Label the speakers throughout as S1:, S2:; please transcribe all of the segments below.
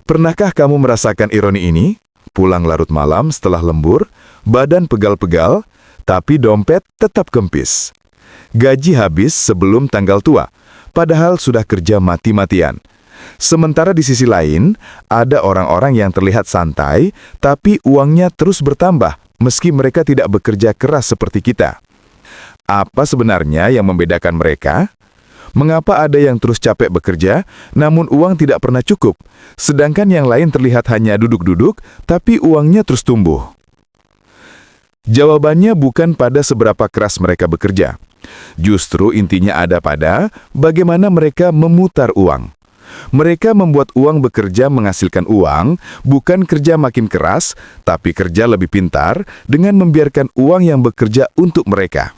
S1: Pernahkah kamu merasakan ironi ini? Pulang larut malam setelah lembur, badan pegal-pegal, tapi dompet tetap kempis. Gaji habis sebelum tanggal tua, padahal sudah kerja mati-matian. Sementara di sisi lain, ada orang-orang yang terlihat santai, tapi uangnya terus bertambah, meski mereka tidak bekerja keras seperti kita. Apa sebenarnya yang membedakan mereka? Mengapa ada yang terus capek bekerja, namun uang tidak pernah cukup, sedangkan yang lain terlihat hanya duduk-duduk, tapi uangnya terus tumbuh? Jawabannya bukan pada seberapa keras mereka bekerja. Justru intinya ada pada bagaimana mereka memutar uang. Mereka membuat uang bekerja menghasilkan uang, bukan kerja makin keras, tapi kerja lebih pintar dengan membiarkan uang yang bekerja untuk mereka.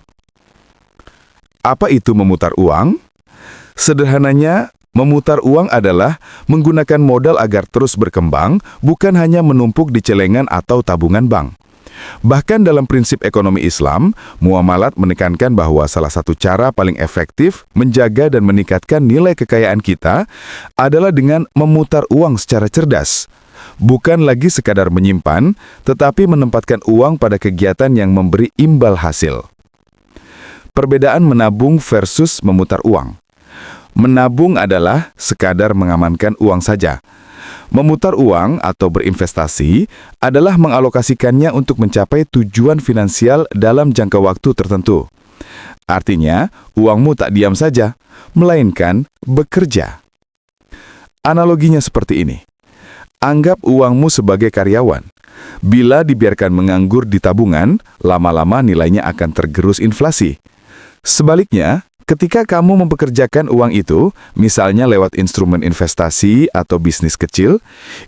S1: Apa itu memutar uang? Sederhananya, memutar uang adalah menggunakan modal agar terus berkembang, bukan hanya menumpuk di celengan atau tabungan bank. Bahkan dalam prinsip ekonomi Islam, muamalat menekankan bahwa salah satu cara paling efektif menjaga dan meningkatkan nilai kekayaan kita adalah dengan memutar uang secara cerdas. Bukan lagi sekadar menyimpan, tetapi menempatkan uang pada kegiatan yang memberi imbal hasil. Perbedaan menabung versus memutar uang. Menabung adalah sekadar mengamankan uang saja. Memutar uang atau berinvestasi adalah mengalokasikannya untuk mencapai tujuan finansial dalam jangka waktu tertentu. Artinya, uangmu tak diam saja, melainkan bekerja. Analoginya seperti ini. Anggap uangmu sebagai karyawan. Bila dibiarkan menganggur di tabungan, lama-lama nilainya akan tergerus inflasi. Sebaliknya, ketika kamu mempekerjakan uang itu, misalnya lewat instrumen investasi atau bisnis kecil,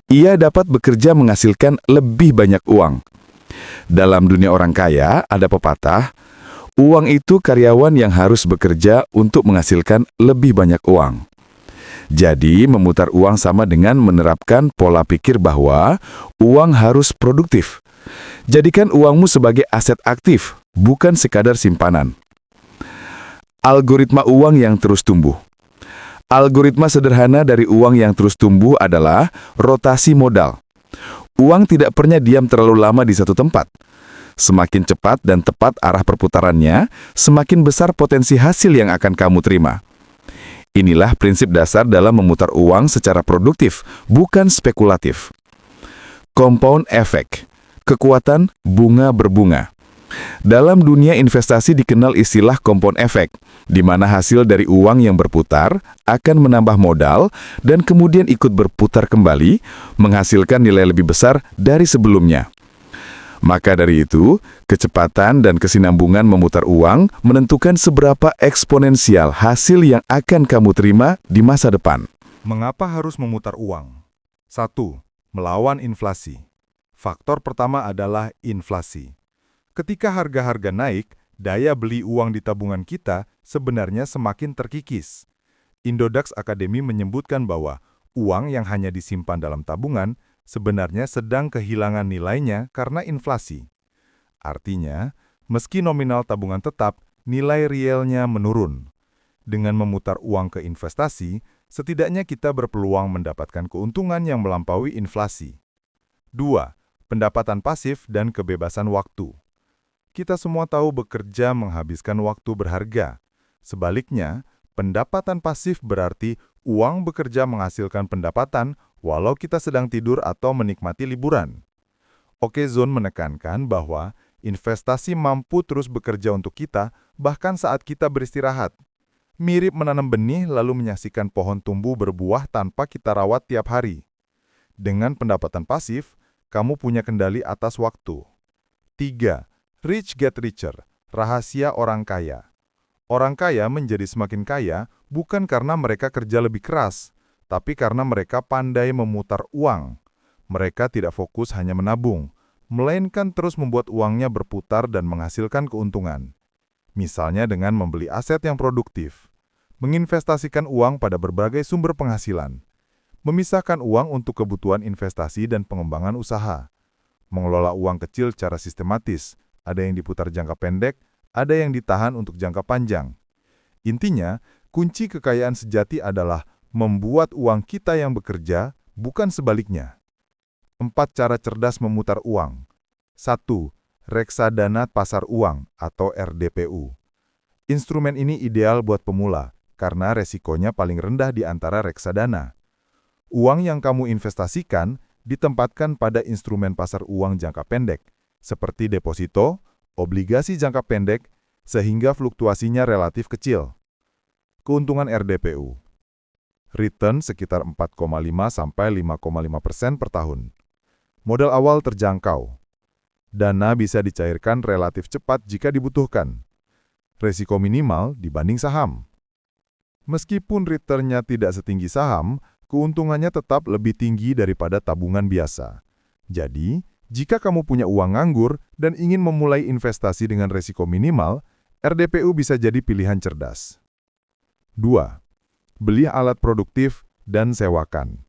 S1: ia dapat bekerja menghasilkan lebih banyak uang. Dalam dunia orang kaya, ada pepatah, uang itu karyawan yang harus bekerja untuk menghasilkan lebih banyak uang. Jadi, memutar uang sama dengan menerapkan pola pikir bahwa uang harus produktif. Jadikan uangmu sebagai aset aktif, bukan sekadar simpanan. Algoritma uang yang terus tumbuh. Algoritma sederhana dari uang yang terus tumbuh adalah rotasi modal. Uang tidak pernah diam terlalu lama di satu tempat. Semakin cepat dan tepat arah perputarannya, semakin besar potensi hasil yang akan kamu terima. Inilah prinsip dasar dalam memutar uang secara produktif, bukan spekulatif. Compound effect, kekuatan bunga berbunga. Dalam dunia investasi dikenal istilah compound effect, di mana hasil dari uang yang berputar akan menambah modal dan kemudian ikut berputar kembali, menghasilkan nilai lebih besar dari sebelumnya. Maka dari itu, kecepatan dan kesinambungan memutar uang menentukan seberapa eksponensial hasil yang akan kamu terima di masa depan.
S2: Mengapa harus memutar uang? 1. Melawan inflasi. Faktor pertama adalah inflasi. Ketika harga-harga naik, daya beli uang di tabungan kita sebenarnya semakin terkikis. Indodax Academy menyebutkan bahwa uang yang hanya disimpan dalam tabungan sebenarnya sedang kehilangan nilainya karena inflasi. Artinya, meski nominal tabungan tetap, nilai realnya menurun. Dengan memutar uang ke investasi, setidaknya kita berpeluang mendapatkan keuntungan yang melampaui inflasi. 2. Pendapatan pasif dan kebebasan waktu. Kita semua tahu bekerja menghabiskan waktu berharga. Sebaliknya, pendapatan pasif berarti uang bekerja menghasilkan pendapatan walau kita sedang tidur atau menikmati liburan. Okezone menekankan bahwa investasi mampu terus bekerja untuk kita bahkan saat kita beristirahat. Mirip menanam benih lalu menyaksikan pohon tumbuh berbuah tanpa kita rawat tiap hari. Dengan pendapatan pasif, kamu punya kendali atas waktu. 3. Rich get richer, rahasia orang kaya. Orang kaya menjadi semakin kaya bukan karena mereka kerja lebih keras, tapi karena mereka pandai memutar uang. Mereka tidak fokus hanya menabung, melainkan terus membuat uangnya berputar dan menghasilkan keuntungan. Misalnya dengan membeli aset yang produktif, menginvestasikan uang pada berbagai sumber penghasilan, memisahkan uang untuk kebutuhan investasi dan pengembangan usaha, mengelola uang kecil secara sistematis. Ada yang diputar jangka pendek, ada yang ditahan untuk jangka panjang. Intinya, kunci kekayaan sejati adalah membuat uang kita yang bekerja, bukan sebaliknya. 4 cara cerdas memutar uang. 1. Reksadana pasar uang atau RDPU. Instrumen ini ideal buat pemula karena resikonya paling rendah di antara reksadana. Uang yang kamu investasikan ditempatkan pada instrumen pasar uang jangka pendek, seperti deposito, obligasi jangka pendek, sehingga fluktuasinya relatif kecil. Keuntungan RDPU. Return sekitar 4,5–5,5% per tahun. Modal awal terjangkau. Dana bisa dicairkan relatif cepat jika dibutuhkan. Resiko minimal dibanding saham. Meskipun returnnya tidak setinggi saham, keuntungannya tetap lebih tinggi daripada tabungan biasa. Jadi, jika kamu punya uang nganggur dan ingin memulai investasi dengan resiko minimal, RDPU bisa jadi pilihan cerdas. 2. Beli alat produktif dan sewakan.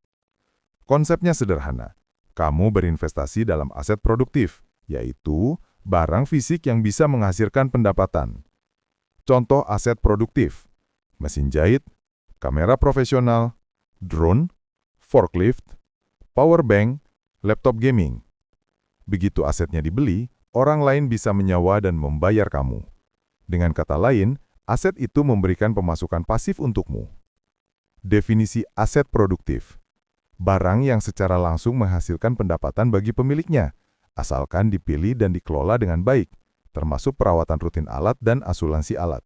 S2: Konsepnya sederhana. Kamu berinvestasi dalam aset produktif, yaitu barang fisik yang bisa menghasilkan pendapatan. Contoh aset produktif: mesin jahit, kamera profesional, drone, forklift, power bank, laptop gaming. Begitu asetnya dibeli, orang lain bisa menyewa dan membayar kamu. Dengan kata lain, aset itu memberikan pemasukan pasif untukmu. Definisi aset produktif: barang yang secara langsung menghasilkan pendapatan bagi pemiliknya, asalkan dipilih dan dikelola dengan baik, termasuk perawatan rutin alat dan asuransi alat.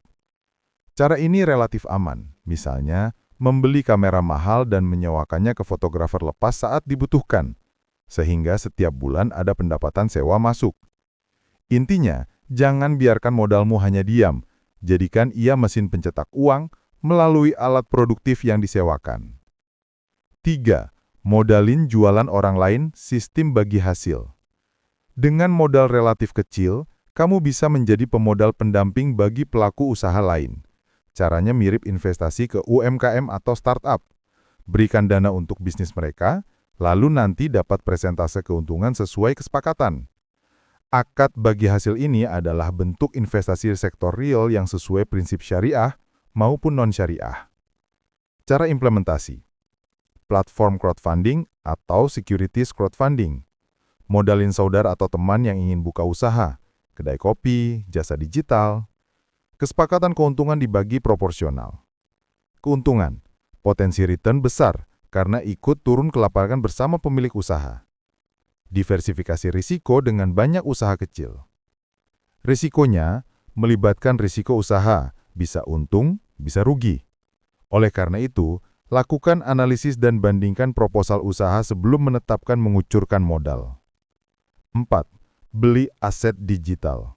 S2: Cara ini relatif aman, misalnya membeli kamera mahal dan menyewakannya ke fotografer lepas saat dibutuhkan, sehingga setiap bulan ada pendapatan sewa masuk. Intinya, jangan biarkan modalmu hanya diam, jadikan ia mesin pencetak uang melalui alat produktif yang disewakan. 3. Modalin jualan orang lain, sistem bagi hasil. Dengan modal relatif kecil, kamu bisa menjadi pemodal pendamping bagi pelaku usaha lain. Caranya mirip investasi ke UMKM atau startup. Berikan dana untuk bisnis mereka, lalu nanti dapat persentase keuntungan sesuai kesepakatan. Akad bagi hasil ini adalah bentuk investasi sektor real yang sesuai prinsip syariah maupun non-syariah. Cara implementasi. Platform crowdfunding atau securities crowdfunding. Modalin saudara atau teman yang ingin buka usaha, kedai kopi, jasa digital. Kesepakatan keuntungan dibagi proporsional. Keuntungan, potensi return besar karena ikut turun ke lapangan bersama pemilik usaha. Diversifikasi risiko dengan banyak usaha kecil. Risikonya melibatkan risiko usaha, bisa untung, bisa rugi. Oleh karena itu, lakukan analisis dan bandingkan proposal usaha sebelum menetapkan mengucurkan modal. 4. Beli aset digital.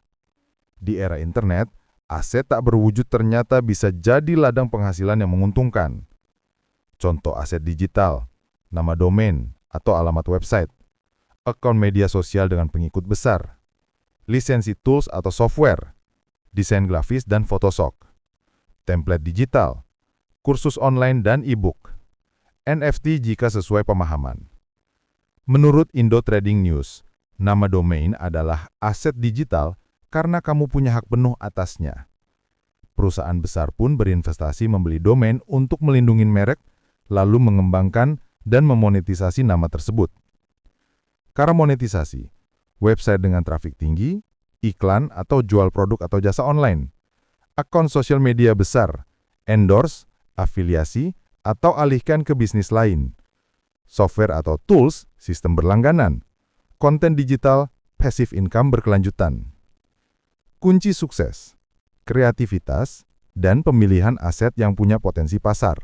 S2: Di era internet, aset tak berwujud ternyata bisa jadi ladang penghasilan yang menguntungkan. Contoh aset digital, nama domain atau alamat website, akun media sosial dengan pengikut besar, lisensi tools atau software, desain grafis dan Photoshop, template digital, kursus online dan e-book, NFT jika sesuai pemahaman. Menurut Indo Trading News, nama domain adalah aset digital karena kamu punya hak penuh atasnya. Perusahaan besar pun berinvestasi membeli domain untuk melindungi merek, lalu mengembangkan dan memonetisasi nama tersebut. Cara monetisasi, website dengan trafik tinggi, iklan atau jual produk atau jasa online, akun sosial media besar, endorse, afiliasi, atau alihkan ke bisnis lain, software atau tools, sistem berlangganan, konten digital, passive income berkelanjutan. Kunci sukses, kreativitas, dan pemilihan aset yang punya potensi pasar.